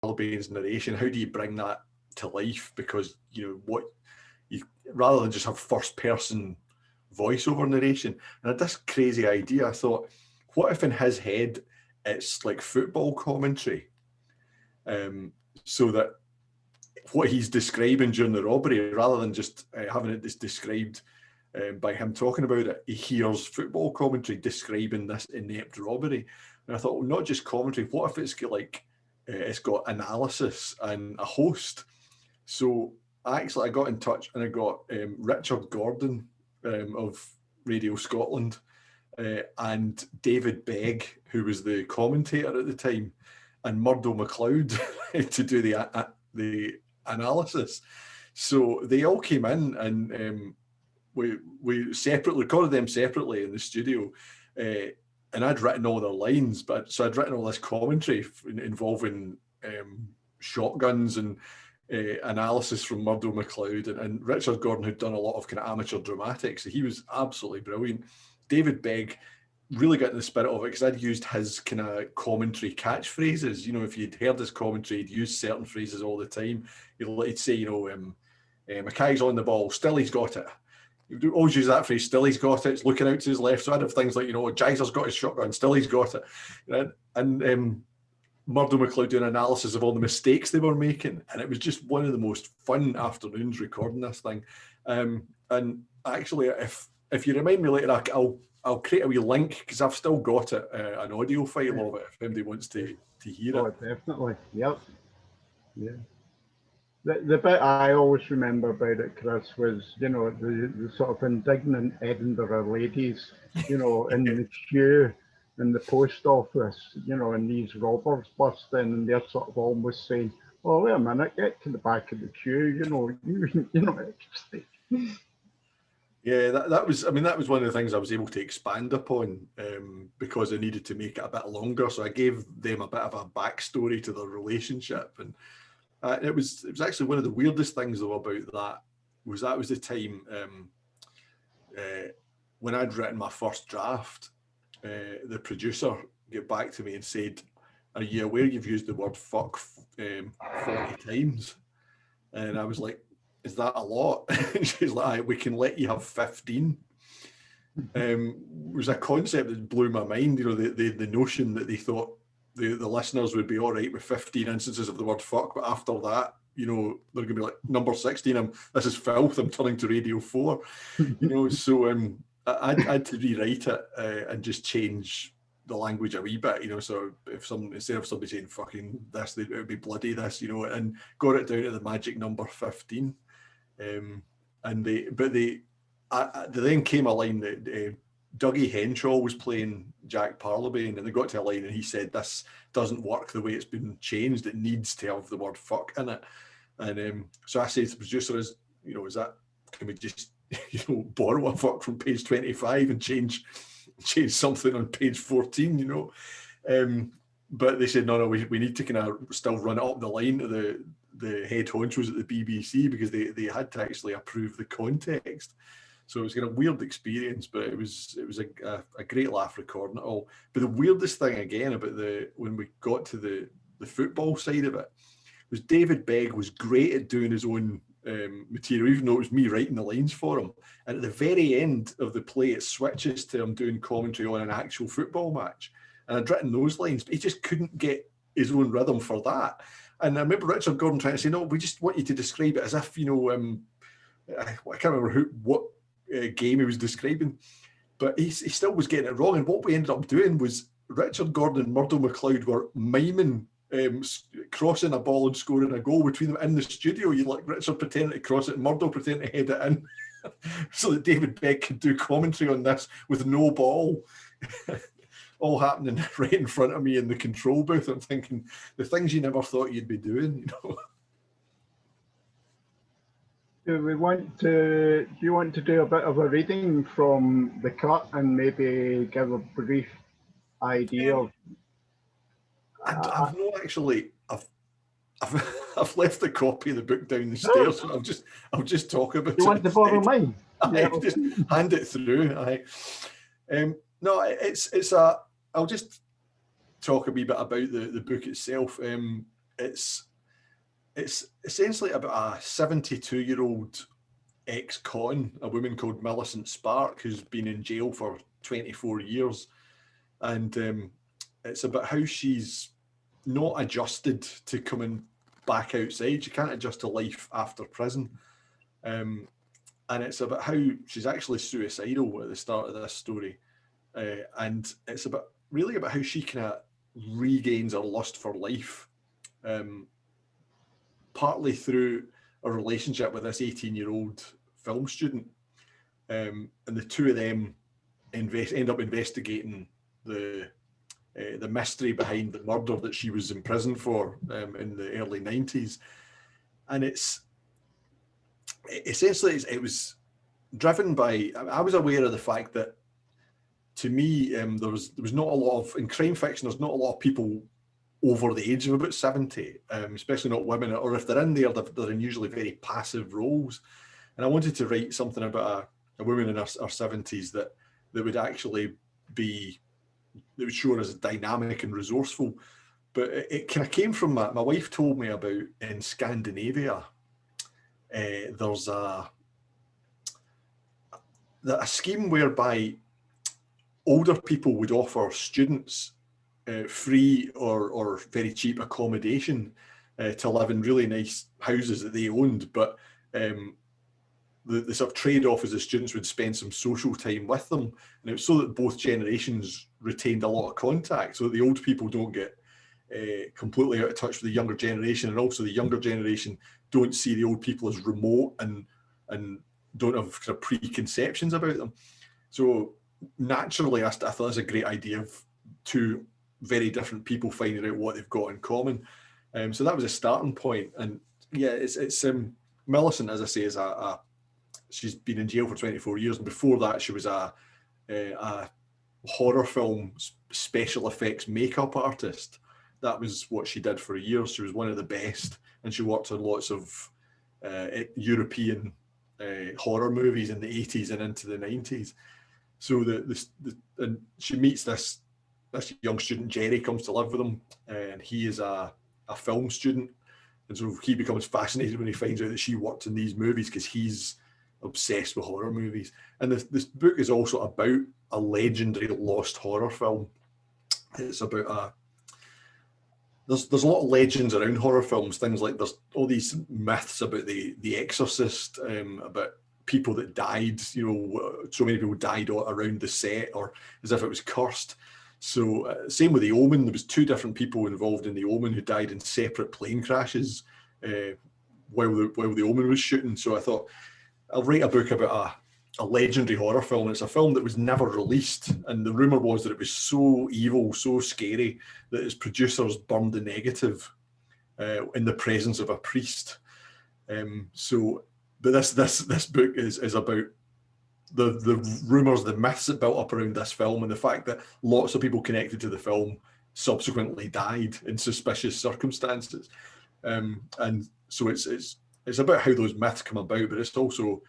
Parlobane's narration, how do you bring that to life? Because, you know, what you, rather than just have first person voiceover narration. And I had this crazy idea. I thought, what if in his head it's like football commentary? So that what he's describing during the robbery, rather than just having it described by him talking about it, he hears football commentary describing this inept robbery. And I thought, well, not just commentary, what if it's got like, it's got analysis and a host? So I got in touch and I got Richard Gordon of Radio Scotland and David Begg, who was the commentator at the time, and Murdo MacLeod to do the analysis. So they all came in, and we separately recorded them separately in the studio, and I'd written all their lines, so I'd written all this commentary involving shotguns and analysis from Murdo MacLeod, and Richard Gordon had done a lot of kind of amateur dramatics, so he was absolutely brilliant. David Begg really got in the spirit of it, because I'd used his kind of commentary catchphrases. You know, if you'd heard his commentary, he'd use certain phrases all the time. He'd say, you know, Mackay's on the ball, still he's got it. He'd always use that phrase, still he's got it, it's looking out to his left. So I'd have things like, you know, Geyser's got his shotgun, still he's got it. And Murdo MacLeod doing analysis of all the mistakes they were making. And it was just one of the most fun afternoons recording this thing. And actually, if you remind me later, I'll create a wee link, because I've still got it, an audio file of it, if anybody wants to hear it. Oh, definitely. Yep. Yeah. The bit I always remember about it, Chris, was, you know, the sort of indignant Edinburgh ladies, you know, in the queue in the post office, you know, and these robbers bust in, and they're sort of almost saying, "Oh, wait a minute, get to the back of the queue, you know, you know." Yeah, that was one of the things I was able to expand upon, because I needed to make it a bit longer. So I gave them a bit of a backstory to their relationship, and it was actually one of the weirdest things though about that was the time when I'd written my first draft. The producer got back to me and said, "Are you aware you've used the word fuck 40 times?" And I was like, "Is that a lot?" She's like, "We can let you have 15. It was a concept that blew my mind. You know, the notion that they thought the listeners would be all right with 15 instances of the word fuck, but after that, you know, they're going to be like, number 16, this is filth, I'm turning to Radio 4. You know, so I had to rewrite it and just change the language a wee bit, you know, so if instead of somebody saying fucking this, it would be bloody this, you know, and got it down to the magic number 15. And they then came a line that Dougie Henshaw was playing Jack Parlobane, and they got to a line and he said, "This doesn't work the way it's been changed, it needs to have the word fuck in it." And so I said to the producer, you know, can we just, you know, borrow a fuck from page 25 and change something on page 14, you know? But they said, no, we need to kind of still run it up the line to the head honchos at the BBC, because they had to actually approve the context. So it was kind of a weird experience, but it was a great laugh recording it all. But the weirdest thing again about when we got to the football side of it was David Begg was great at doing his own material, even though it was me writing the lines for him. And at the very end of the play, it switches to him doing commentary on an actual football match. And I'd written those lines, but he just couldn't get his own rhythm for that. And I remember Richard Gordon trying to say, "No, we just want you to describe it as if, you know, I can't remember what game he was describing, but he still was getting it wrong." And what we ended up doing was Richard Gordon and Murdo MacLeod were miming crossing a ball and scoring a goal between them in the studio. You like Richard pretending to cross it and Murdo pretending to head it in, so that David Begg could do commentary on this with no ball. All happening right in front of me in the control booth. I'm thinking, the things you never thought you'd be doing, you know. Do you want to do a bit of a reading from the cut and maybe give a brief idea of? I've not actually. I've left the copy of the book down the stairs, so I'll just talk about it. You want to borrow mine? Yeah. Just hand it through. No, it's I'll just talk a wee bit about the book itself. it's essentially about a 72-year-old ex-con, a woman called Millicent Spark, who's been in jail for 24 years. And it's about how she's not adjusted to coming back outside. She can't adjust to life after prison. And it's about how she's actually suicidal at the start of this story. And it's really about how she kind of regains her lust for life, partly through a relationship with this 18-year-old film student. And the two of them end up investigating the mystery behind the murder that she was in prison for in the early 90s. And it was driven by, I was aware of the fact that, to me, there was not a lot of, in crime fiction, there's not a lot of people over the age of about 70, especially not women, or if they're in there, they're in usually very passive roles. And I wanted to write something about a woman in her 70s that would actually be, that would show her as dynamic and resourceful. But it kind of came from my wife told me about, in Scandinavia, there's a scheme whereby older people would offer students free or very cheap accommodation to live in really nice houses that they owned. But the sort of trade-off is the students would spend some social time with them. And it was so that both generations retained a lot of contact, so that the old people don't get completely out of touch with the younger generation, and also the younger generation don't see the old people as remote and don't have kind of preconceptions about them. So naturally, I thought it was a great idea of two very different people finding out what they've got in common. So that was a starting point. And yeah, it's Millicent, as I say, is she's been in jail for 24 years, and before that she was a horror film special effects makeup artist. That was what she did for years. She was one of the best, and she worked on lots of European horror movies in the 80s and into the 90s. So and she meets this young student, Jerry, comes to live with him, and he is a film student, and so he becomes fascinated when he finds out that she worked in these movies, because he's obsessed with horror movies. And this book is also about a legendary lost horror film. It's about there's a lot of legends around horror films, things like there's all these myths about the Exorcist, about people that died, so many people died around the set, or as if it was cursed. So same with The Omen. There was two different people involved in The Omen who died in separate plane crashes while the Omen was shooting. So I thought, I'll write a book about a legendary horror film. It's a film that was never released, and the rumor was that it was so evil, so scary, that its producers burned the negative in the presence of a priest. But this book is about the rumors, the myths that built up around this film, and the fact that lots of people connected to the film subsequently died in suspicious circumstances. And so it's about how those myths come about, but it's also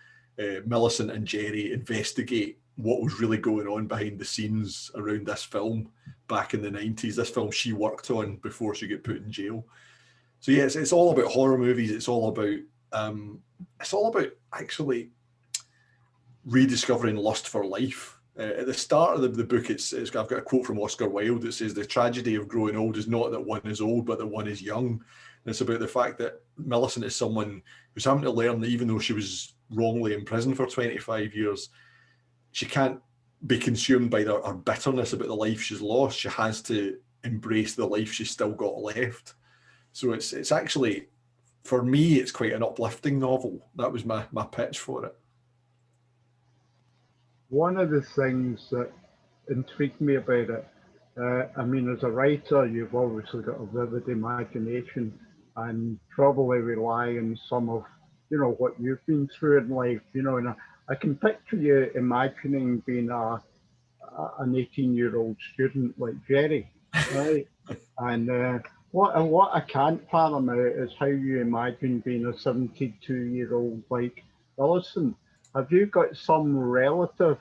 Millicent and Jerry investigate what was really going on behind the scenes around this film back in the 90s, this film she worked on before she got put in jail. So yeah, it's all about horror movies. It's all about actually rediscovering lust for life. At the start of the book, I've got a quote from Oscar Wilde that says, "The tragedy of growing old is not that one is old, but that one is young." And it's about the fact that Millicent is someone who's having to learn that even though she was wrongly in prison for 25 years, she can't be consumed by her bitterness about the life she's lost. She has to embrace the life she's still got left. So it's actually, for me, it's quite an uplifting novel. That was my pitch for it. One of the things that intrigued me about it, I mean, as a writer, you've obviously got a vivid imagination and probably rely on some of, what you've been through in life, and I can picture you imagining being an 18-year-old student like Jerry, right? And what I can't fathom out is how you imagine being a 72-year-old like Millicent. Have you got some relative,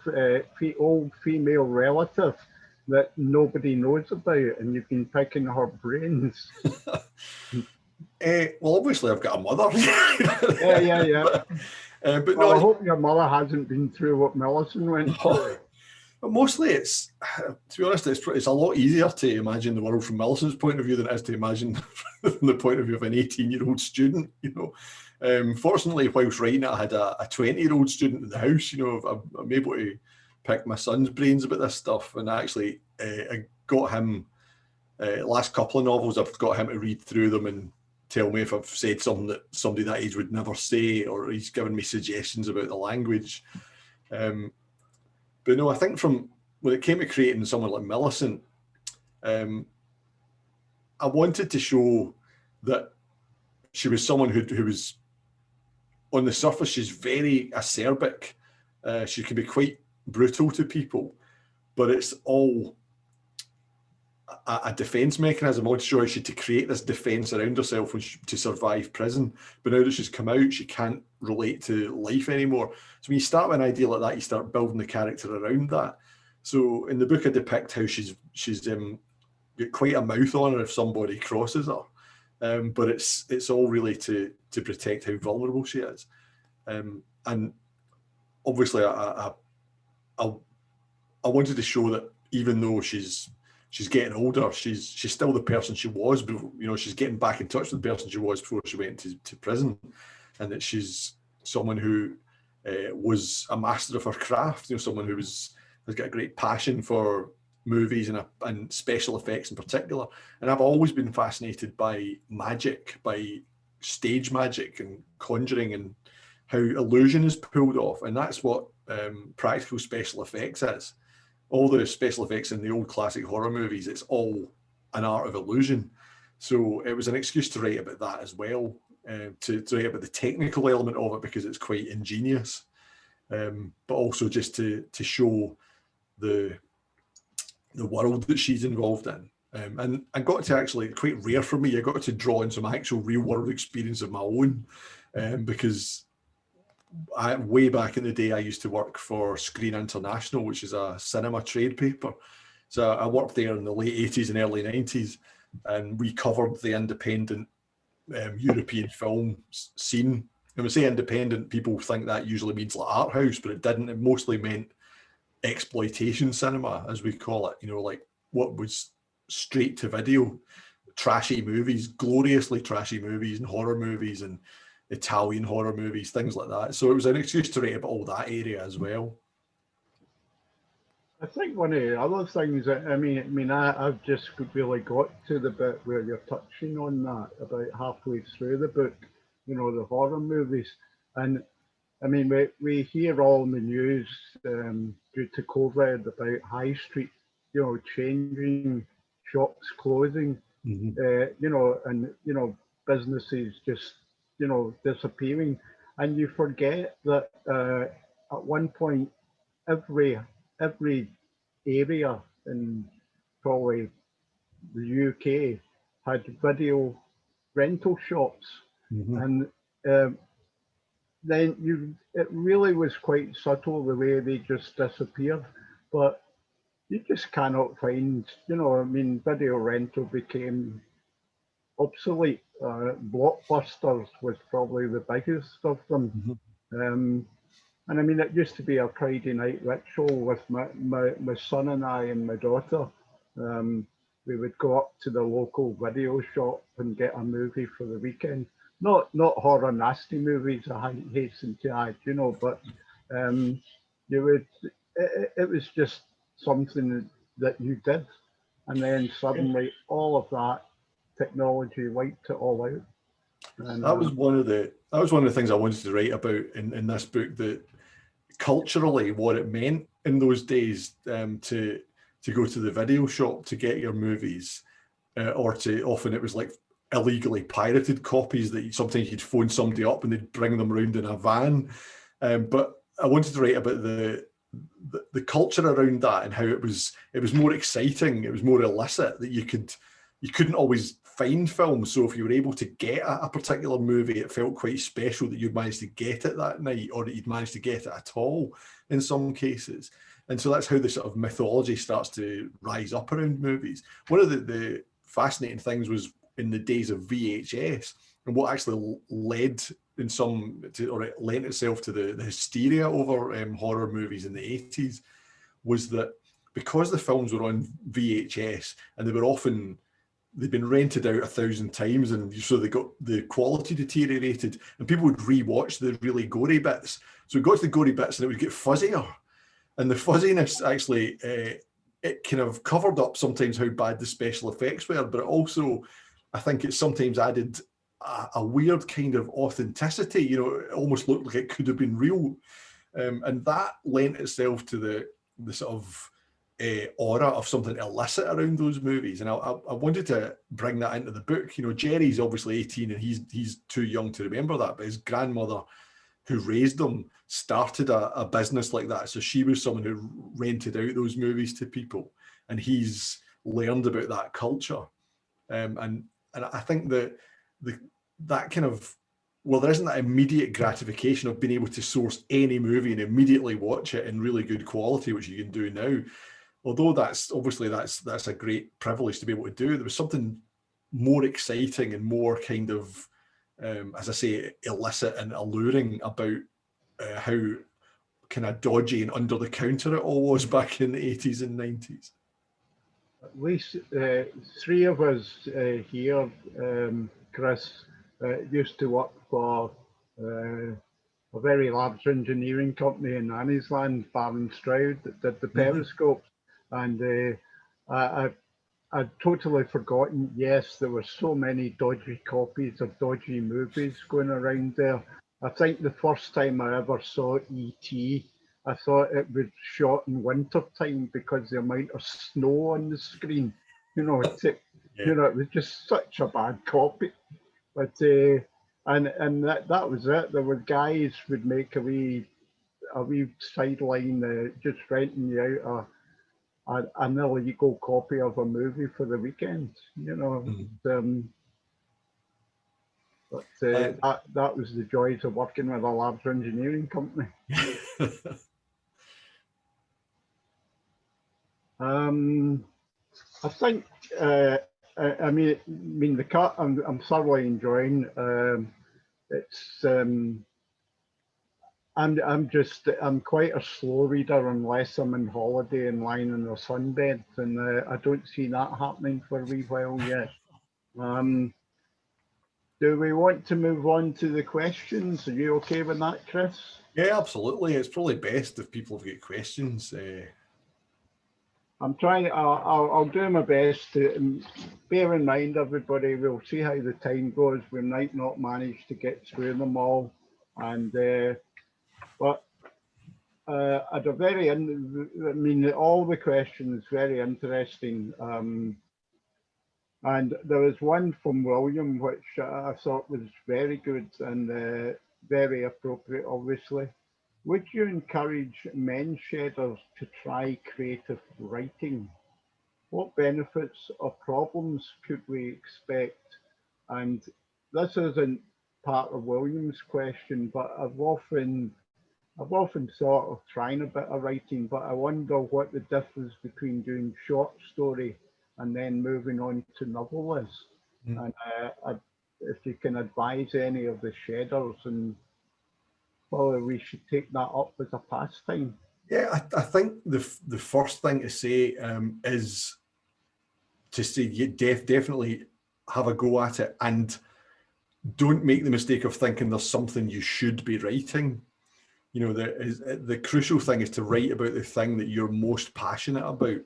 old female relative that nobody knows about, and you've been picking her brains? Well, obviously I've got a mother. Yeah. But Well, no, I hope your mother hasn't been through what Millicent went through. but mostly it's, to be honest, it's a lot easier to imagine the world from Millicent's point of view than it is to imagine from the point of view of an 18-year-old student, you know. Fortunately, whilst writing it, I had a 20-year-old student in the house, you know. I'm able to pick my son's brains about this stuff, and actually I got him, last couple of novels, I've got him to read through them and tell me if I've said something that somebody that age would never say, or he's given me suggestions about the language. But no, I think from when it came to creating someone like Millicent, I wanted to show that she was someone who was, on the surface, she's very acerbic. She can be quite brutal to people, but it's all a defense mechanism. I want to show how she to create this defense around herself to survive prison. But now that she's come out, she can't relate to life anymore. So when you start with an idea like that, you start building the character around that. So in the book, I depict how she's got quite a mouth on her if somebody crosses her. But it's all really to protect how vulnerable she is. And obviously, I wanted to show that even though she's getting older, she's still the person she was. But you know, she's getting back in touch with the person she was before she went to prison, and that she's someone who was a master of her craft. You know, someone who has got a great passion for movies and special effects in particular. And I've always been fascinated by magic, by stage magic and conjuring, and how illusion is pulled off. And that's what practical special effects is. All the special effects in the old classic horror movies, it's all an art of illusion. So it was an excuse to write about that as well, to write about the technical element of it, because it's quite ingenious, but also just to show the world that she's involved in. And I got to actually, quite rare for me, I got to draw in some actual real world experience of my own, because way back in the day, I used to work for Screen International, which is a cinema trade paper. So I worked there in the late 80s and early 90s, and we covered the independent European film scene. And when we say independent, people think that usually means like art house, but it didn't. It mostly meant exploitation cinema, as we call it, you know, like what was straight to video, trashy movies, gloriously trashy movies, and horror movies, and Italian horror movies, things like that. So it was an excuse to write about all that area as well. I think one of the other things that, I've just really got to the bit where you're touching on that about halfway through the book, you know, the horror movies. And I mean, we hear all in the news due to COVID about high street, you know, changing, shops closing, you know, and, you know, businesses just, you know, disappearing. And you forget that at one point, every area in probably the UK had video rental shops. And then it really was quite subtle the way they just disappeared. But you just cannot find, you know, I mean, video rental became obsolete. Blockbusters was probably the biggest of them. And I mean, it used to be a Friday night ritual with my son and I and my daughter. We would go up to the local video shop and get a movie for the weekend. Not horror nasty movies, I hasten to add, you know, but you would. It was just something that you did, and then suddenly all of that technology wiped it all out. And, that was one of the things I wanted to write about in this book, that culturally what it meant in those days, to go to the video shop to get your movies, or to, often it was like illegally pirated copies that sometimes you'd phone somebody up and they'd bring them around in a van. But I wanted to write about the culture around that, and how it was more exciting, it was more illicit, that you couldn't always find films. So if you were able to get a particular movie, it felt quite special that you'd managed to get it that night, or that you'd managed to get it at all in some cases. And so that's how the sort of mythology starts to rise up around movies. One of the fascinating things was in the days of VHS, and what actually led in some to, or it lent itself to the hysteria over horror movies in the 80s was that because the films were on VHS and they'd been rented out 1,000 times, and so they got the quality deteriorated, and people would re-watch the really gory bits. So it got to the gory bits and it would get fuzzier, and the fuzziness actually it kind of covered up sometimes how bad the special effects were, but it also, I think it sometimes added a weird kind of authenticity. You know, it almost looked like it could have been real, and that lent itself to the sort of aura of something illicit around those movies. And I wanted to bring that into the book. You know, Jerry's obviously 18 and he's too young to remember that, but his grandmother who raised him started a business like that. So she was someone who rented out those movies to people, and he's learned about that culture. And I think that kind of, well, there isn't that immediate gratification of being able to source any movie and immediately watch it in really good quality, which you can do now. Although that's a great privilege to be able to do, there was something more exciting and more kind of, as I say, illicit and alluring about how kind of dodgy and under the counter it all was back in the 80s and 90s. At least three of us here, Chris, used to work for a very large engineering company in Anniesland, Baron Stroud, that did the periscopes. And I'd totally forgotten, yes, there were so many dodgy copies of dodgy movies going around there. I think the first time I ever saw E.T., I thought it was shot in winter time because the amount of snow on the screen, you know, it was just such a bad copy. But and that was it. There were guys would make a wee sideline, just renting you out an illegal copy of a movie for the weekend, you know. But that was the joys of working with a large engineering company. I think I mean the cut I'm thoroughly enjoying. It's I'm quite a slow reader unless I'm on holiday and lying in a sunbed, and I don't see that happening for a wee while yet. Do we want to move on to the questions? Are you okay with that, Chris? Yeah, absolutely. It's probably best if people have got questions. I'm trying. I'll do my best to bear in mind, everybody. We'll see how the time goes. We might not manage to get through them all, and but at a very end, I mean, all the questions very interesting. And there was one from William which I thought was very good and very appropriate, obviously. Would you encourage men shedders to try creative writing? What benefits or problems could we expect? And this isn't part of William's question, but I've often thought of trying a bit of writing, but I wonder what the difference between doing short story and then moving on to novel is. And if you can advise any of the shedders and whether we should take that up as a pastime. Yeah, I think the first thing to say is to say you definitely have a go at it, and don't make the mistake of thinking there's something you should be writing. You know, the crucial thing is to write about the thing that you're most passionate about.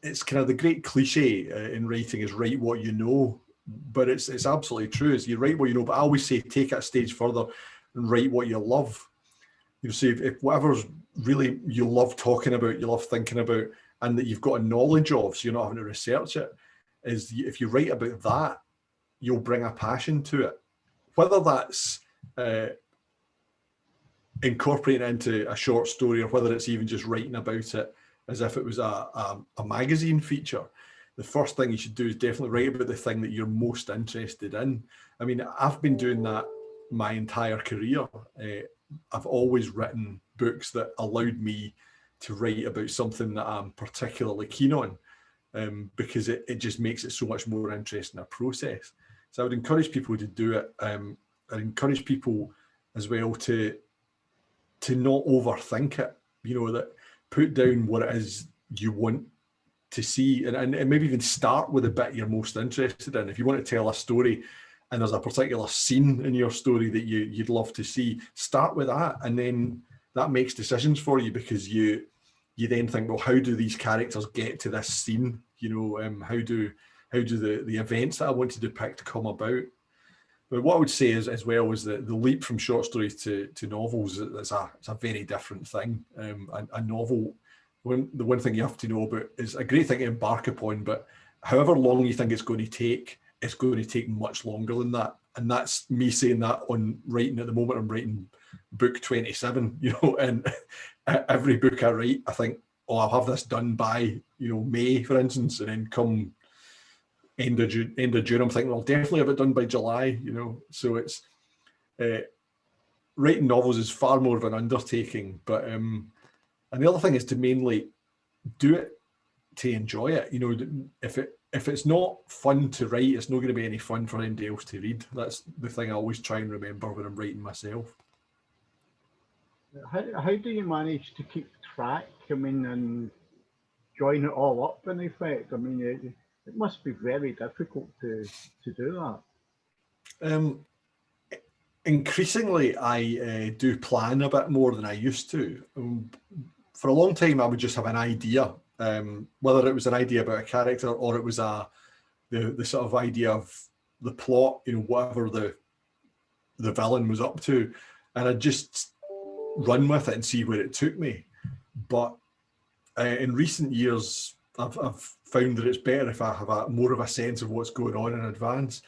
It's kind of the great cliche in writing is write what you know, but it's absolutely true. Is you write what you know, but I always say take it a stage further and write what you love. You know, so if whatever's really you love talking about, you love thinking about, and that you've got a knowledge of, so you're not having to research it, is if you write about that, you'll bring a passion to it. Whether that's incorporating it into a short story or whether it's even just writing about it as if it was a magazine feature, the first thing you should do is definitely write about the thing that you're most interested in. I mean, I've been doing that my entire career. I've always written books that allowed me to write about something that I'm particularly keen on, because it just makes it so much more interesting a process. So I would encourage people to do it. I'd encourage people as well to not overthink it, that put down what it is you want to see, and maybe even start with the bit you're most interested in. If you want to tell a story and there's a particular scene in your story that you'd love to see, start with that, and then that makes decisions for you, because you then think, well, how do these characters get to this scene? How do the events that I want to depict come about? But what I would say is, as well, is that the leap from short stories to novels is a very different thing. A novel, the one thing you have to know about, is a great thing to embark upon, but however long you think it's going to take, it's going to take much longer than that. And that's me saying that on writing. At the moment, I'm writing book 27, and every book I write, I think, oh, I'll have this done by, May, for instance, and then come end of June, I'm thinking, well, I'll definitely have it done by July, So it's writing novels is far more of an undertaking. But and the other thing is to mainly do it to enjoy it. If it's not fun to write, it's not going to be any fun for anybody else to read. That's the thing I always try and remember when I'm writing myself. How do you manage to keep track? And join it all up, in effect? It must be very difficult to do that. Increasingly, I do plan a bit more than I used to. For a long time, I would just have an idea, whether it was an idea about a character or it was the sort of idea of the plot, whatever the villain was up to, and I'd just run with it and see where it took me. But in recent years, I've found that it's better if I have more of a sense of what's going on in advance,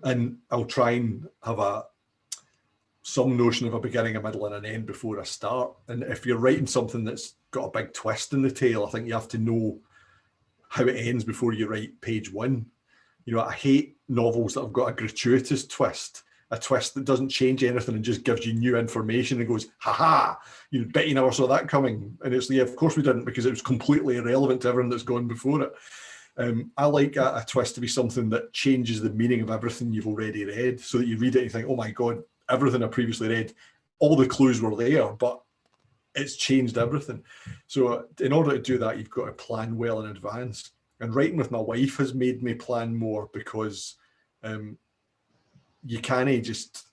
and I'll try and have some notion of a beginning, a middle, and an end before I start. And if you're writing something that's got a big twist in the tale, I think you have to know how it ends before you write page one. I hate novels that have got a gratuitous twist, a twist that doesn't change anything and just gives you new information and goes, ha, bet you never saw that coming. And it's, yeah, of course we didn't, because it was completely irrelevant to everything that's gone before it. I like a twist to be something that changes the meaning of everything you've already read, so that you read it and you think, oh my God, everything I previously read, all the clues were there, but it's changed everything. So in order to do that, you've got to plan well in advance. And writing with my wife has made me plan more, because you can't just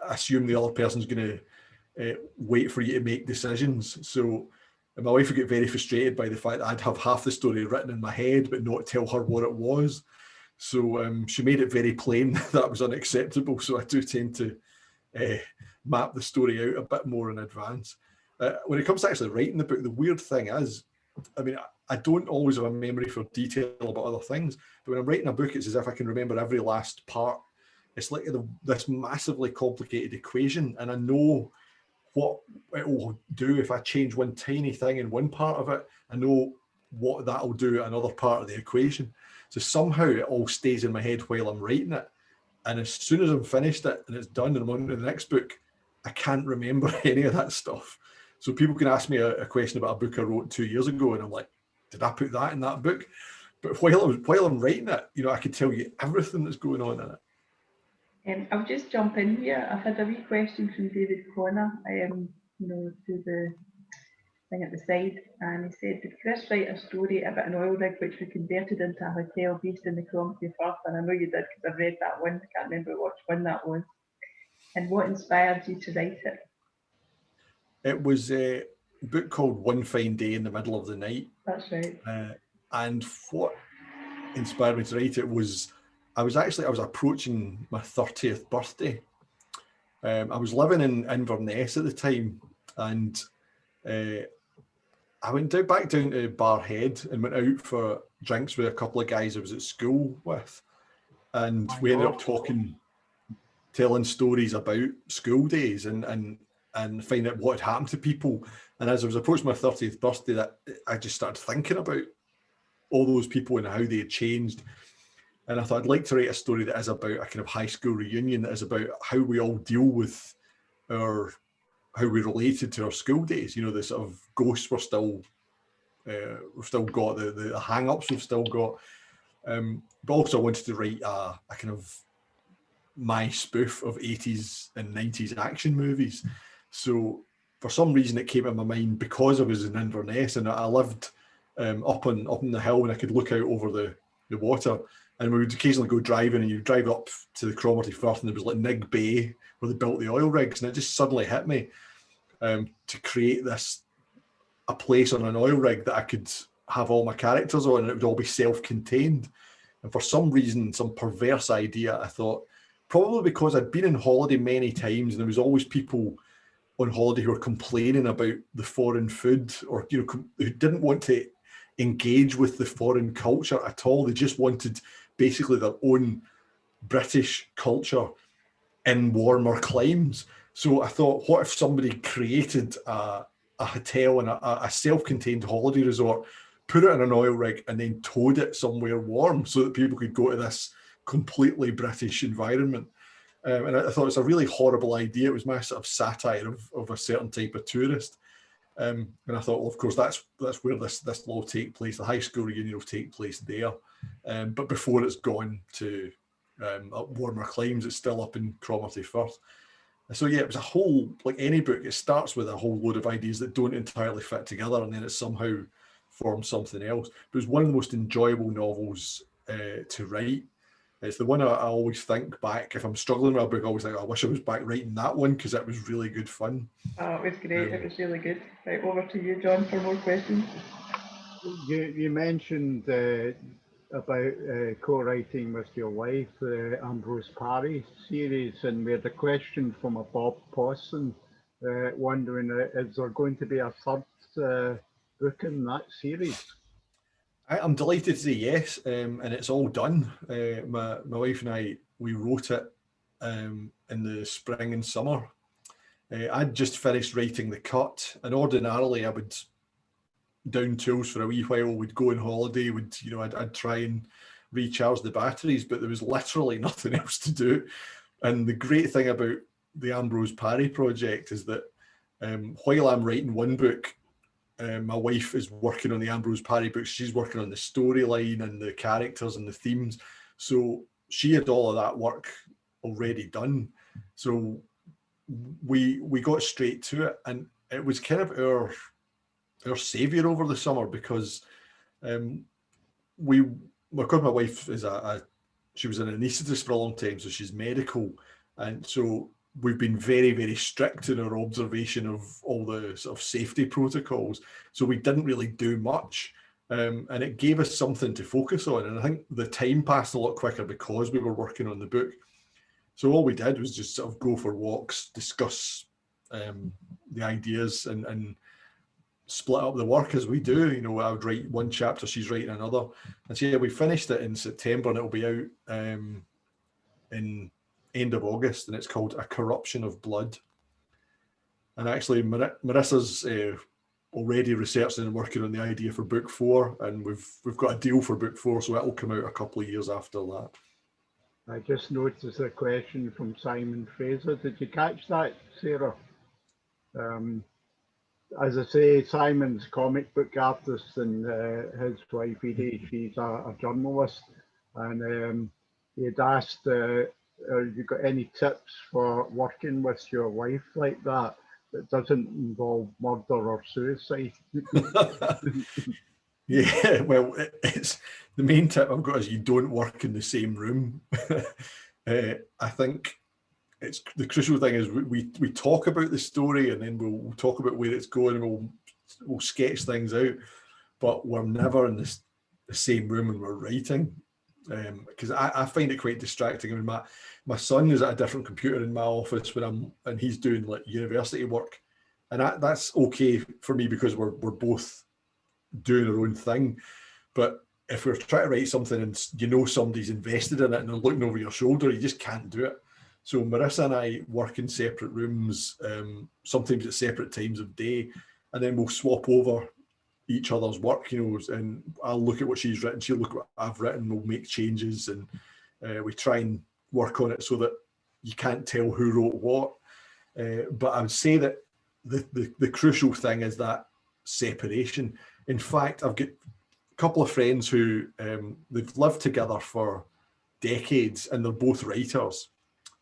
assume the other person's going to wait for you to make decisions. So my wife would get very frustrated by the fact that I'd have half the story written in my head but not tell her what it was. So she made it very plain that was unacceptable. So I do tend to map the story out a bit more in advance. When it comes to actually writing the book, the weird thing is, I don't always have a memory for detail about other things, but when I'm writing a book, it's as if I can remember every last part. It's like this massively complicated equation, and I know what it will do if I change one tiny thing in one part of it. I know what that'll do at another part of the equation. So somehow it all stays in my head while I'm writing it. And as soon as I'm finished it and it's done and I'm on to the next book, I can't remember any of that stuff. So people can ask me a question about a book I wrote 2 years ago, and I'm like, did I put that in that book? But while I'm writing it, I can tell you everything that's going on in it. I'll just jump in here. I've had a wee question from David Connor, to the thing at the side, and he said, did Chris write a story about an oil rig which we converted into a hotel based in the Clonmacnoise Firth? And I know you did, because I've read that one. I can't remember which one that was. And what inspired you to write it? It was a book called One Fine Day in the Middle of the Night. That's right. And what inspired me to write it was, I was approaching my 30th birthday. I was living in Inverness at the time, and I went back down to Barhead and went out for drinks with a couple of guys I was at school with, and we ended up telling stories about school days and finding out what had happened to people. And as I was approaching my 30th birthday, that I just started thinking about all those people and how they had changed. And I thought I'd like to write a story that is about a kind of high school reunion, that is about how we all deal with how we related to our school days. The sort of ghosts we've still got, the hang-ups we've still got. But also I wanted to write a kind of my spoof of 80s and 90s action movies. So for some reason it came to my mind because I was in Inverness and I lived up on the hill and I could look out over the water, and we would occasionally go driving and you drive up to the Cromarty Firth and there was like Nig Bay where they built the oil rigs, and it just suddenly hit me to create a place on an oil rig that I could have all my characters on and it would all be self-contained. And for some reason, some perverse idea, I thought, probably because I'd been on holiday many times and there was always people on holiday who were complaining about the foreign food, or who didn't want to engage with the foreign culture at all. They just wanted basically their own British culture in warmer climes. So I thought, what if somebody created a hotel and a self-contained holiday resort, put it in an oil rig and then towed it somewhere warm so that people could go to this completely British environment. And I thought it's a really horrible idea. It was my sort of satire of a certain type of tourist. And I thought, well, of course, that's where this will all take place. The high school reunion will take place there. But before it's gone to warmer climes, it's still up in Cromarty Firth. So yeah, it was a whole, like any book, it starts with a whole load of ideas that don't entirely fit together, and then it somehow forms something else. But it was one of the most enjoyable novels to write. It's the one I always think back, if I'm struggling with a book, I always think, I wish I was back writing that one because it was really good fun. Oh, it was great. It was really good. Right, over to you, John, for more questions. You mentioned about co-writing with your wife, the Ambrose Parry series, and we had a question from a Bob Pawson wondering, is there going to be a third book in that series? I'm delighted to say yes, and it's all done. My wife and I, we wrote it in the spring and summer. I'd just finished writing the cut, and ordinarily I would down tools for a wee while, we'd go on holiday, I'd try and recharge the batteries, but there was literally nothing else to do. And the great thing about the Ambrose Parry project is that while I'm writing one book, my wife is working on the Ambrose Parry books. She's working on the storyline and the characters and the themes. So she had all of that work already done. So we got straight to it, and it was kind of our savior over the summer because my wife is she was an anaesthetist for a long time, so she's medical, and so we've been very, very strict in our observation of all the sort of safety protocols. So we didn't really do much, and it gave us something to focus on. And I think the time passed a lot quicker because we were working on the book. So all we did was just sort of go for walks, discuss the ideas, and split up the work as we do. I would write one chapter, she's writing another. And so yeah, we finished it in September, and it'll be out in end of August, and it's called A Corruption of Blood. And actually Marissa's already researching and working on the idea for book 4, and we've got a deal for book 4, so that'll come out a couple of years after that. I just noticed a question from Simon Fraser. Did you catch that, Sarah? As I say, Simon's comic book artist, and his wife Edie, she's a journalist, and he had asked, have you got any tips for working with your wife like that doesn't involve murder or suicide? Yeah, well, it's the main tip I've got is you don't work in the same room. I think it's the crucial thing is we talk about the story, and then we'll talk about where it's going, and we'll sketch things out, but we're never in the same room when we're writing, because I find it quite distracting. I mean, my son is at a different computer in my office and he's doing like university work, and that's okay for me because we're both doing our own thing. But if we're trying to write something and somebody's invested in it and they're looking over your shoulder, you just can't do it. So Marissa and I work in separate rooms, sometimes at separate times of day, and then we'll swap over each other's work, and I'll look at what she's written, she'll look at what I've written, we'll make changes, and we try and work on it so that you can't tell who wrote what. But I would say that the crucial thing is that separation. In fact, I've got a couple of friends who they've lived together for decades, and they're both writers,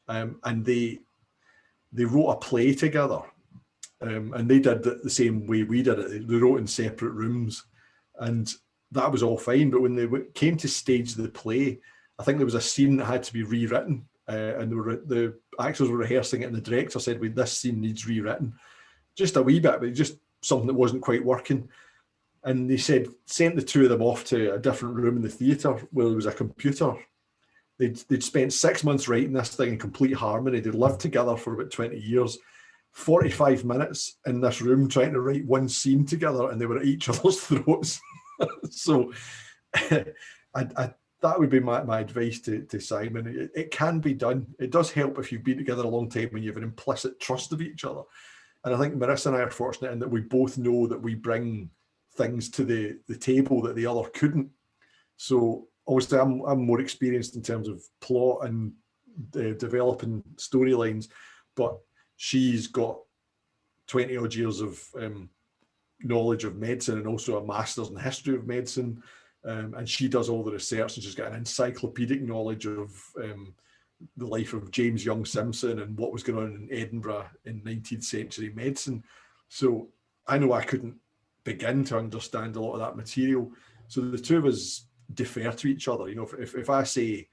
and they wrote a play together, and they did it the same way we did it. They wrote in separate rooms, and that was all fine. But when they came to stage the play, I think there was a scene that had to be rewritten, and the actors were rehearsing it, and the director said, "Wait, this scene needs rewritten, just a wee bit, but just something that wasn't quite working." And they said, sent the two of them off to a different room in the theatre where there was a computer. They'd spent 6 months writing this thing in complete harmony. They'd lived together for about 20 years, 45 minutes in this room trying to write one scene together, and they were at each other's throats. So that would be my advice to Simon. It can be done. It does help if you've been together a long time and you have an implicit trust of each other. And I think Marissa and I are fortunate in that we both know that we bring things to the table that the other couldn't. So obviously I'm more experienced in terms of plot and developing storylines, but she's got 20 odd years of knowledge of medicine and also a master's in history of medicine. And she does all the research, and she's got an encyclopedic knowledge of the life of James Young Simpson and what was going on in Edinburgh in 19th century medicine. So I know I couldn't begin to understand a lot of that material. So the two of us defer to each other. You know, if I say,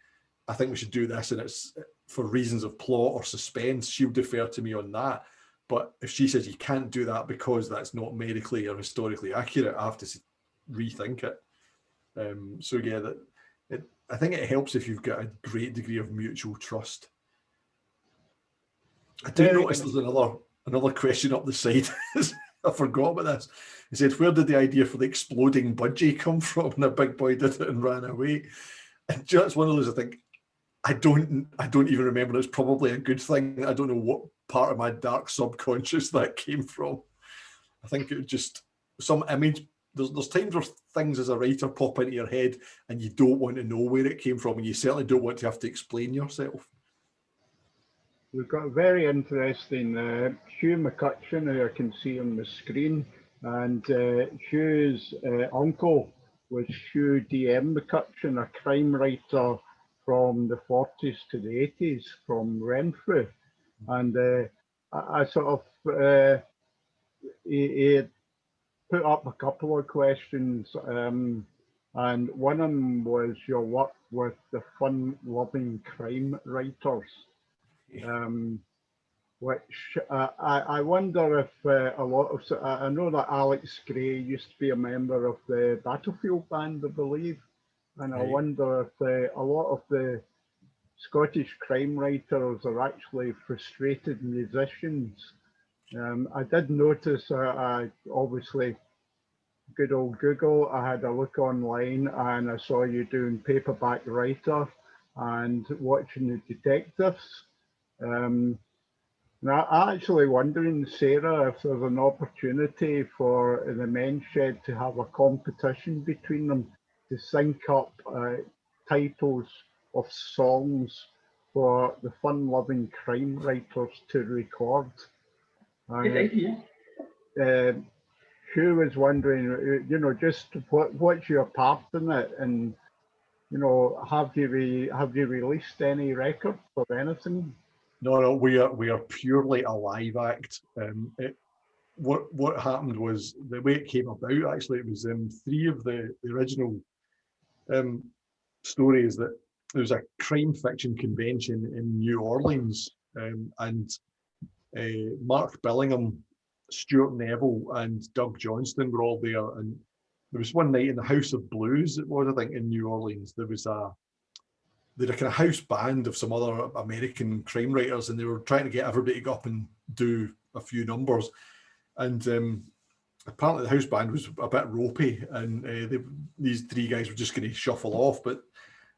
I think we should do this and it's for reasons of plot or suspense, she'll defer to me on that. But if she says you can't do that because that's not medically or historically accurate, I have to rethink it. So yeah, I think it helps if you've got a great degree of mutual trust. I do notice there's another question up the side. I forgot about this. He said, "Where did the idea for the exploding budgie come from?" And a big boy did it and ran away. And just one of those, I think, I don't even remember. It's probably a good thing. I don't know what part of my dark subconscious that came from. I think it was just some image. There's times where things as a writer pop into your head and you don't want to know where it came from, and you certainly don't want to have to explain yourself. We've got a very interesting Hugh McCutcheon, who I can see on the screen, and Hugh's uncle was Hugh D.M. McCutcheon, a crime writer from the 40s to the 80s from Renfrew. And I sort of, he put up a couple of questions, and one of them was your work with the fun-loving crime writers. Which I wonder if a lot of, I know that Alex Gray used to be a member of the Battlefield Band, I believe, and I wonder if a lot of the Scottish crime writers are actually frustrated musicians. I did notice, I obviously, good old Google, I had a look online and I saw you doing Paperback Writer and watching the detectives. Now, I'm actually wondering, Sarah, if there's an opportunity for the Men's Shed to have a competition between them to sync up titles of songs for the fun-loving crime writers to record. Good idea. Hugh was wondering, you know, just what's your part in it, and you know, have you released any records or anything? No, we are purely a live act. What happened was the way it came about. Actually, it was three of the original stories that there was a crime fiction convention in New Orleans, and Mark Billingham, Stuart Neville, and Doug Johnston were all there. And there was one night in the House of Blues, it was, I think, in New Orleans. There was a kind of house band of some other American crime writers, and they were trying to get everybody to go up and do a few numbers. And apparently the house band was a bit ropey, and these three guys were just going to shuffle off, but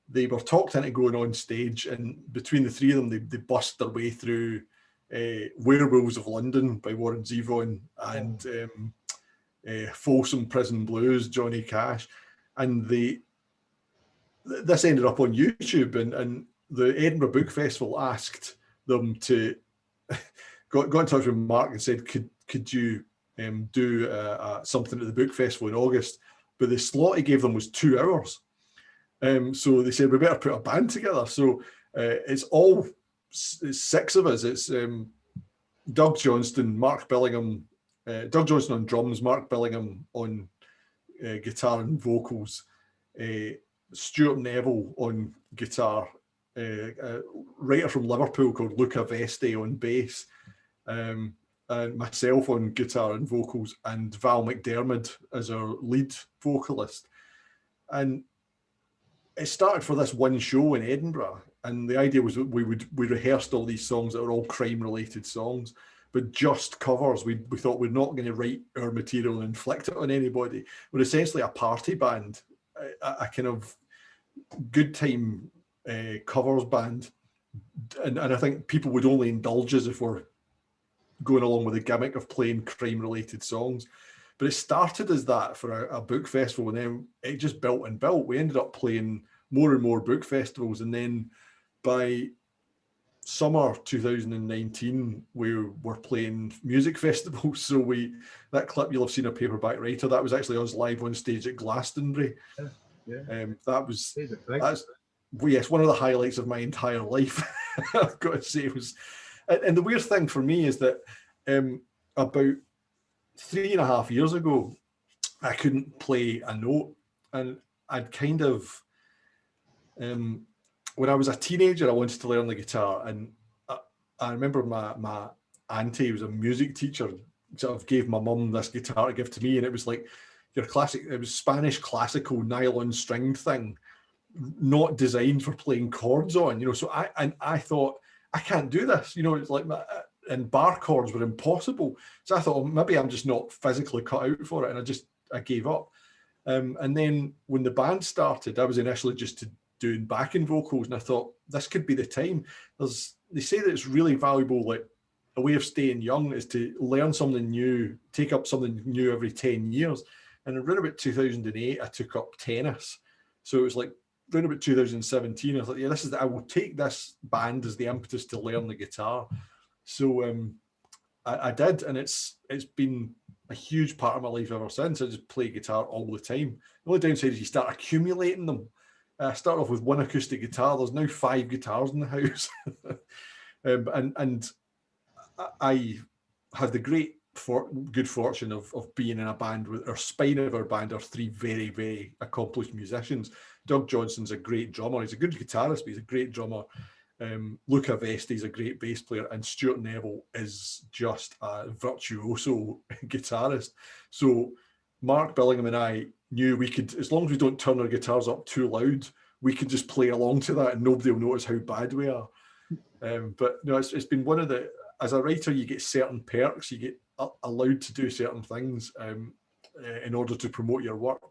they were talked into going on stage, and between the three of them, they bust their way through Werewolves of London by Warren Zevon and Folsom Prison Blues, Johnny Cash. And this ended up on YouTube, and the Edinburgh Book Festival asked them to got in touch with Mark and said, could you do something at the book festival in August? but the slot he gave them was 2 hours. So they said, we better put a band together. So it's 6 of us. It's Doug Johnston, Mark Billingham, Doug Johnston on drums, Mark Billingham on guitar and vocals, Stuart Neville on guitar, a writer from Liverpool called Luca Vesti on bass, and myself on guitar and vocals, and Val McDermott as our lead vocalist. And it started for this one show in Edinburgh, and the idea was that we rehearsed all these songs that are all crime-related songs, but just covers. We thought we're not going to write our material and inflict it on anybody. We're essentially a party band, a kind of good time covers band, and I think people would only indulge us if we're going along with the gimmick of playing crime-related songs. But it started as that for a book festival, and then it just built and built. We ended up playing more and more book festivals, and then by summer 2019, we were playing music festivals. So that clip you'll have seen, A Paperback Writer, that was actually us live on stage at Glastonbury. Yeah. That's one of the highlights of my entire life. I've got to say, it was, and the weird thing for me is that about 3.5 years ago, I couldn't play a note, and I'd kind of, when I was a teenager, I wanted to learn the guitar, and I remember my auntie, who was a music teacher, sort of gave my mum this guitar to give to me, and it was like your classic, it was Spanish classical nylon string thing, not designed for playing chords on, so I thought, I can't do this, it's like and bar chords were impossible. So I thought, well, maybe I'm just not physically cut out for it, and I gave up. And then when the band started, I was initially just doing backing vocals, and I thought, this could be the time. They say that it's really valuable, like a way of staying young is to learn something new, take up something new every 10 years. And around about 2008, I took up tennis. So it was like around about 2017, I thought, yeah, I will take this band as the impetus to learn the guitar. So I did, and it's been a huge part of my life ever since. I just play guitar all the time. The only downside is you start accumulating them. I started off with one acoustic guitar. There's now 5 guitars in the house. And I have the good fortune of being in a band with our spine of our band are 3 very, very accomplished musicians. Doug Johnston's a great drummer. He's a good guitarist, but he's a great drummer. Luca Vesti's a great bass player, and Stuart Neville is just a virtuoso guitarist. So Mark Billingham and I knew we could, as long as we don't turn our guitars up too loud, we could just play along to that and nobody will notice how bad we are. But no, it's been one of the, as a writer, you get certain perks, you get allowed to do certain things in order to promote your work.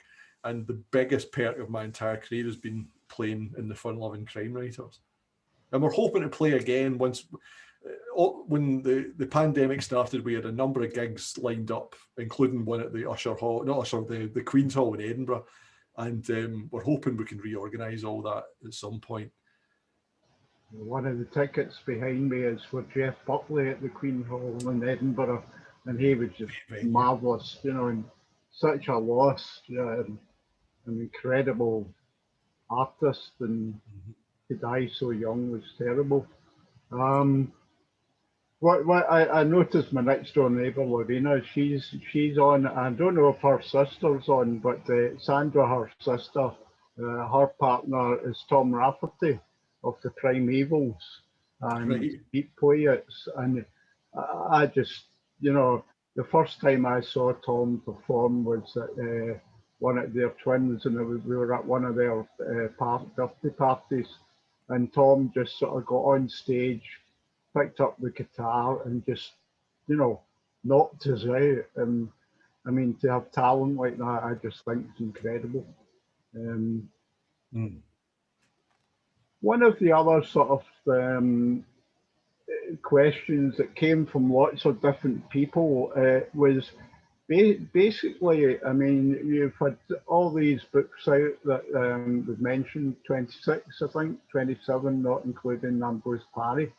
And the biggest perk of my entire career has been playing in the Fun-Loving Crime Writers. And we're hoping to play again when the pandemic started. We had a number of gigs lined up, including one at the the Queen's Hall in Edinburgh. And we're hoping we can reorganise all that at some point. One of the tickets behind me is for Jeff Buckley at the Queen Hall in Edinburgh, and he was just marvellous, and such a loss, an incredible artist, and to die so young was terrible. What I noticed my next door neighbour Lorena, she's on. I don't know if her sister's on, but Sandra, her sister, her partner is Tom Rafferty of the Primeavals and Beat Poets, and I just, the first time I saw Tom perform was at one of their twins, and we were at one of their birthday parties. And Tom just sort of got on stage, picked up the guitar, and just, knocked us out. And I mean, to have talent like that, I just think it's incredible. One of the other sort of questions that came from lots of different people was basically, I mean, you've had all these books out that we've mentioned, 26, I think, 27, not including Ambrose Parry.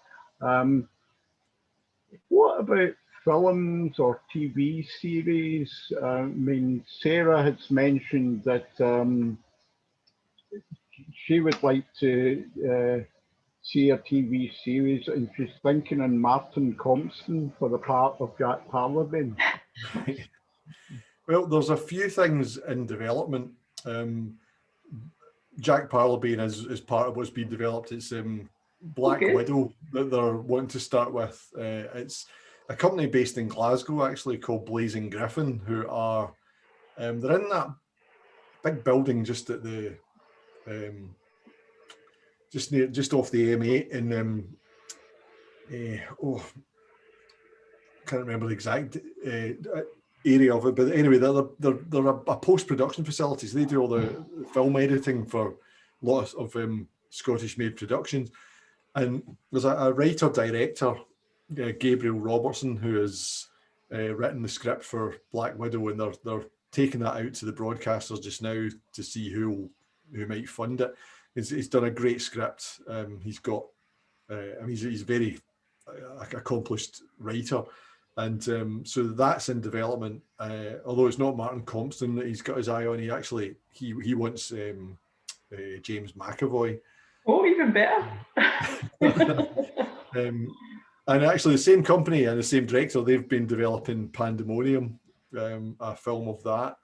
What about films or TV series? I mean, Sarah has mentioned that she would like to see a TV series, and she's thinking on Martin Compston for the part of Jack Parleby. Well, there's a few things in development. Jack Parleby is part of what's being developed. It's Black Widow that they're wanting to start with. It's a company based in Glasgow, actually, called Blazing Griffin, who are they're in that big building just at the just off the M8 in can't remember the exact area of it, but anyway, they're a post-production facility. So they do all the film editing for lots of Scottish-made productions. And there's a writer-director, Gabriel Robertson, who has written the script for Black Widow, and they're taking that out to the broadcasters just now to see who might fund it. He's done a great script. He's got, he's a very accomplished writer. And so that's in development. Although it's not Martin Compston that he's got his eye on, he wants James McAvoy. Oh, even better. And actually, the same company and the same director, they've been developing Pandemonium, a film of that,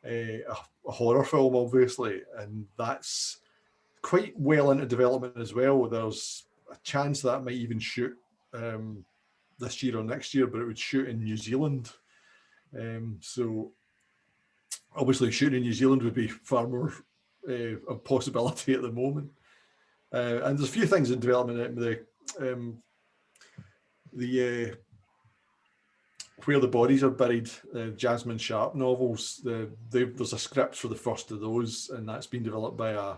a horror film, obviously, and that's quite well into development as well. There's a chance that might even shoot this year or next year, but it would shoot in New Zealand. So obviously shooting in New Zealand would be far more a possibility at the moment. And there's a few things in development. The Where the Bodies Are Buried, Jasmine Sharp novels, there's a script for the first of those, and that's been developed by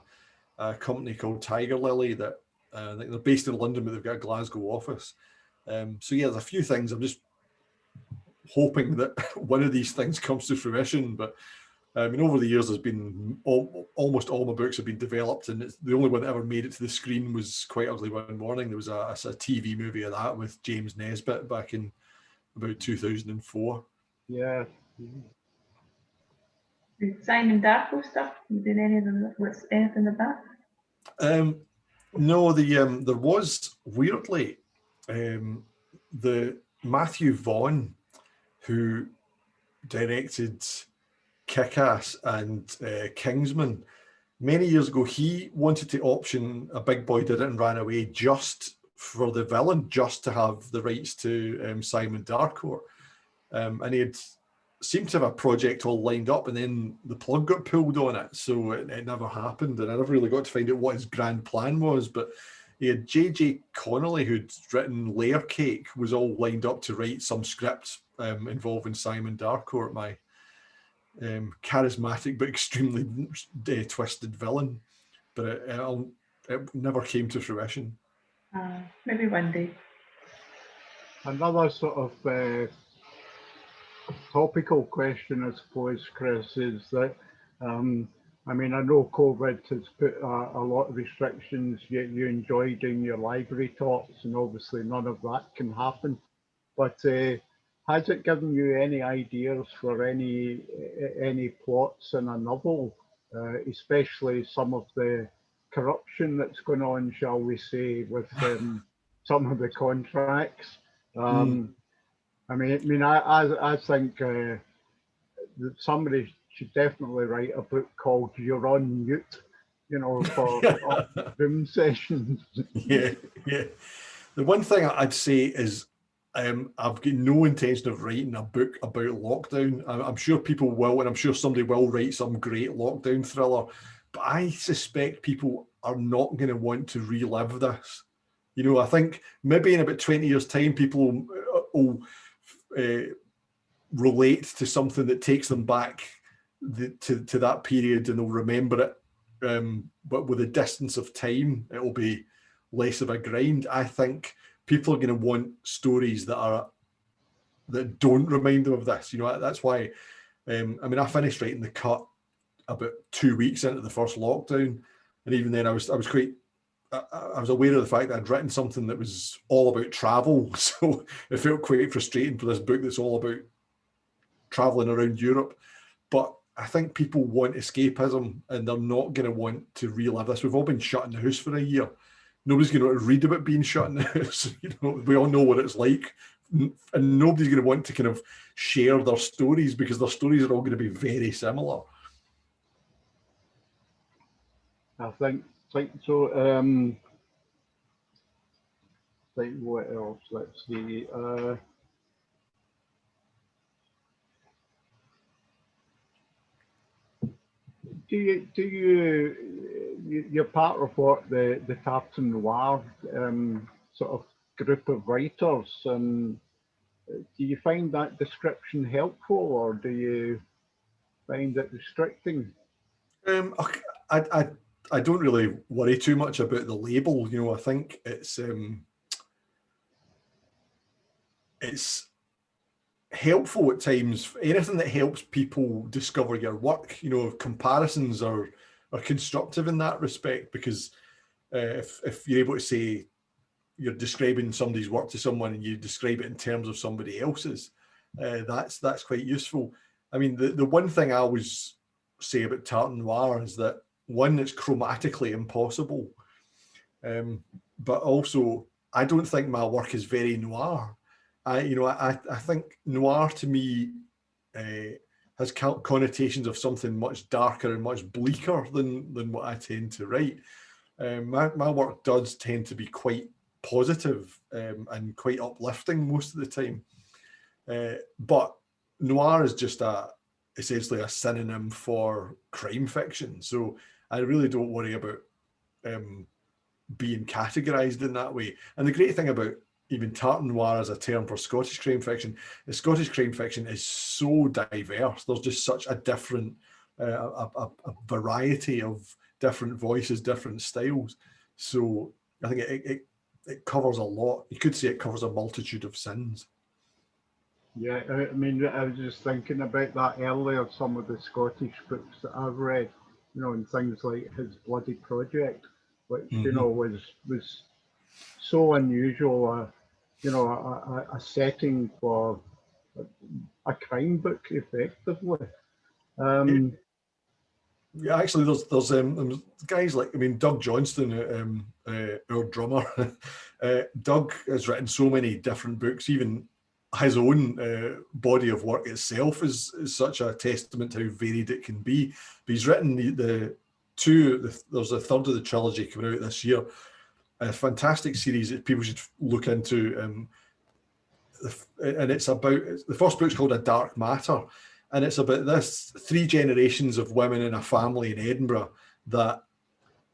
a company called Tiger Lily that I think they're based in London, but they've got a Glasgow office. So yeah, there's a few things. I'm just hoping that one of these things comes to fruition. But I mean, over the years, there's been almost all my books have been developed, and the only one that ever made it to the screen was Quite Ugly One Morning. There was a TV movie of that with James Nesbitt back in about 2004. Yeah. Simon Darko stuff. Did any of them? What's anything of that? No, there was weirdly the Matthew Vaughn, who directed Kick-Ass and Kingsman. Many years ago, he wanted to option A Big Boy Did It and Ran Away just for the villain, just to have the rights to Simon Darkcourt. And he had seemed to have a project all lined up, and then the plug got pulled on it, so it never happened, and I never really got to find out what his grand plan was. But he had J.J. Connolly, who'd written Layer Cake, was all lined up to write some script involving Simon Darkcourt, my charismatic but extremely twisted villain. But it never came to fruition. Maybe one day. Another sort of topical question, I suppose, Chris, is that I mean, I know COVID has put a lot of restrictions, yet you enjoy doing your library talks, and obviously none of that can happen. But has it given you any ideas for any plots in a novel, especially some of the corruption that's going on, shall we say, with some of the contracts? I think that somebody should definitely write a book called You're on Mute, for Zoom sessions. Yeah. The one thing I'd say is I've got no intention of writing a book about lockdown. I'm sure people will, and I'm sure somebody will write some great lockdown thriller, but I suspect people are not going to want to relive this. I think maybe in about 20 years' time, people will relate to something that takes them back to that period, and they'll remember it. But with a distance of time, it will be less of a grind. I think people are going to want stories that don't remind them of this. That's why. I finished writing The Cut about 2 weeks into the first lockdown, and even then, I was quite I was aware of the fact that I'd written something that was all about travel. So it felt quite frustrating for this book that's all about traveling around Europe. But I think people want escapism and they're not going to want to relive this. We've all been shut in the house for a year. Nobody's going to read about being shut in the house. You know, we all know what it's like. And nobody's going to want to kind of share their stories because their stories are all going to be very similar. I think so. Like what else? Let's see. You're part of what the Tartan Noir sort of group of writers, and do you find that description helpful, or do you find it restricting? I don't really worry too much about the label. You know, I think it's helpful at times. Anything that helps people discover your work, you know, comparisons are constructive in that respect, because if you're able to say you're describing somebody's work to someone and you describe it in terms of somebody else's, that's quite useful. I mean, the one thing I always say about Tartan Noir is that, one, it's chromatically impossible, but also I don't think my work is very noir. I think noir to me has connotations of something much darker and much bleaker than what I tend to write. My work does tend to be quite positive and quite uplifting most of the time, but noir is just essentially a synonym for crime fiction. So I really don't worry about being categorized in that way. And the great thing about even Tartan Noir as a term for Scottish crime fiction, the Scottish crime fiction is so diverse. There's just such a different, a variety of different voices, different styles. So I think it covers a lot. You could say it covers a multitude of sins. Yeah, I mean, I was just thinking about that earlier, some of the Scottish books that I've read, you know, and things like His Bloody Project, which, you know, was so unusual, you know, a setting for a crime book, effectively. Yeah, actually, there's guys like, I mean, Doug Johnston, our drummer. Doug has written so many different books. Even his own body of work itself is such a testament to how varied it can be. But he's written there's a third of the trilogy coming out this year. A fantastic series that people should look into. And it's about, the first book's called A Dark Matter. And it's about this 3 generations of women in a family in Edinburgh that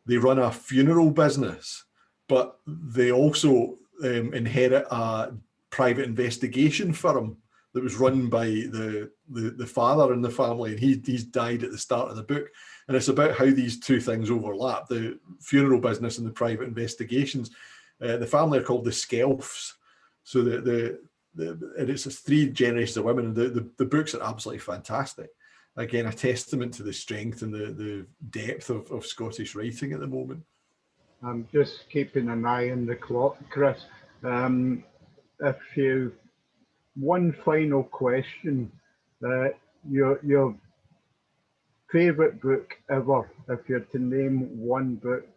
they run a funeral business, but they also inherit a private investigation firm that was run by the father in the family, and he's died at the start of the book. And it's about how these two things overlap, the funeral business and the private investigations. The family are called the Skelfs. So and it's 3 generations of women, and the books are absolutely fantastic. Again, a testament to the strength and the depth of Scottish writing at the moment. I'm just keeping an eye on the clock, Chris. One final question, your favourite book ever, if you're to name one book.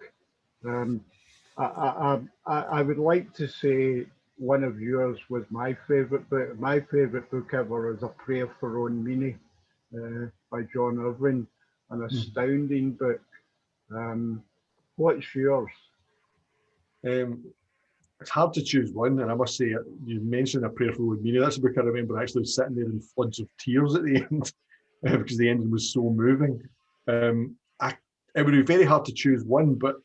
I would like to say one of yours was my favourite book. My favourite book ever is A Prayer for Owen Meany by John Irving, an astounding book. What's yours? It's hard to choose one, and I must say, you mentioned A Prayer for Owen Meany. That's a book I remember actually sitting there in floods of tears at the end because the ending was so moving. It would be very hard to choose one, but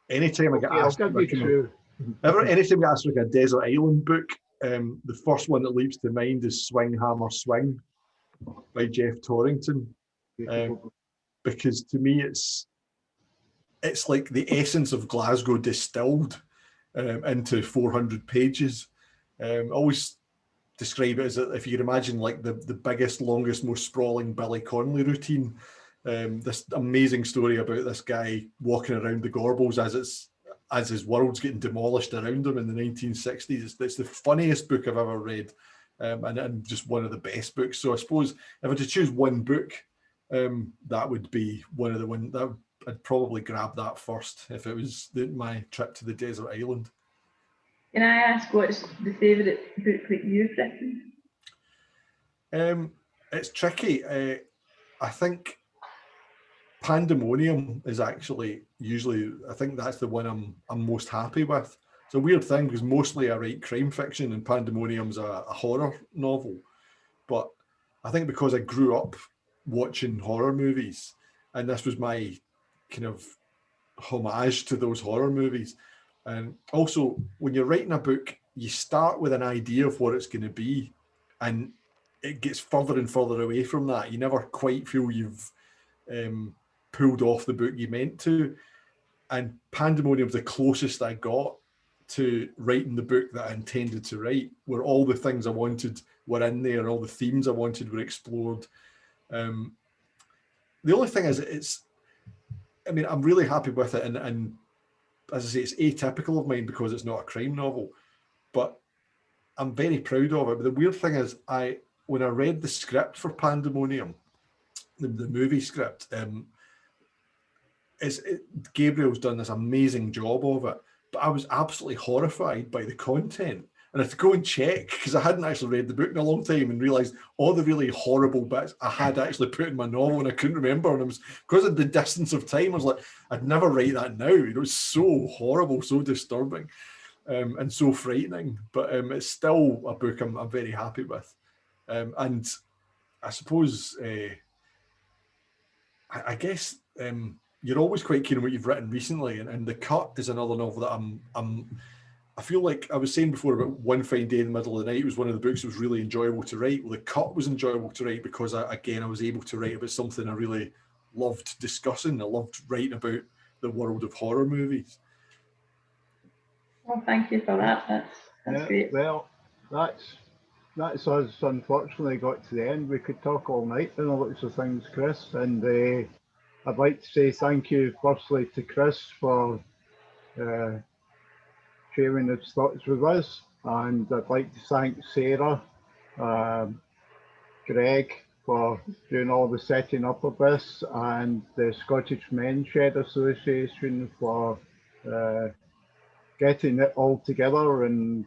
anytime I get asked, anytime I asked like a desert island book, the first one that leaps to mind is Swing Hammer Swing by Jeff Torrington, because to me it's like the essence of Glasgow distilled into 400 pages. I always describe it as if you can imagine like the biggest, longest, most sprawling Billy Connolly routine. This amazing story about this guy walking around the Gorbals as it's as his world's getting demolished around him in the 1960s. It's the funniest book I've ever read, and just one of the best books. So I suppose if I had to choose one book, that would be one of the one that I'd probably grab that first if it was my trip to the desert island. Can I ask what's the favourite book that you've written? It's tricky. I think Pandemonium is actually usually, I think that's the one I'm most happy with. It's a weird thing because mostly I write crime fiction and Pandemonium's a horror novel. But I think because I grew up watching horror movies, and this was my kind of homage to those horror movies. And also, when you're writing a book, you start with an idea of what it's going to be, and it gets further and further away from that. You never quite feel you've pulled off the book you meant to. And Pandemonium's the closest I got to writing the book that I intended to write, where all the things I wanted were in there, and all the themes I wanted were explored. The only thing is, I'm really happy with it, and as I say, it's atypical of mine because it's not a crime novel, but I'm very proud of it. But the weird thing is, when I read the script for Pandemonium, the movie script, Gabriel's done this amazing job of it, but I was absolutely horrified by the content. And I had to go and check because I hadn't actually read the book in a long time and realised all the really horrible bits I had actually put in my novel and I couldn't remember. And it was because of the distance of time, I was like, I'd never write that now. It was so horrible, so disturbing, and so frightening. But it's still a book I'm very happy with. And I suppose, I guess you're always quite keen on what you've written recently. And The Cut is another novel that I feel like I was saying before about One Fine Day in the Middle of the Night was one of the books that was really enjoyable to write. Well, The Cut was enjoyable to write because I was able to write about something I really loved discussing. I loved writing about the world of horror movies. Well, thank you for that. That's great. Well, that's us unfortunately got to the end. We could talk all night on lots of things, Chris, and I'd like to say thank you firstly to Chris for sharing his thoughts with us, and I'd like to thank Sarah, Greg for doing all the setting up of this, and the Scottish Men's Shed Association for getting it all together and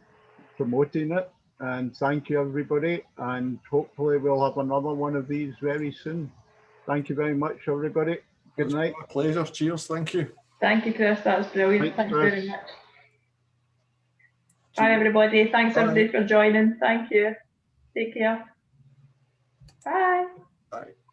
promoting it. And thank you, everybody, and hopefully we'll have another one of these very soon. Thank you very much, everybody. Good night. My pleasure. Cheers. Thank you. Thank you, Chris. That was brilliant. Thanks very much. Bye, everybody. Thanks, everybody, for joining. Thank you. Take care. Bye. Bye.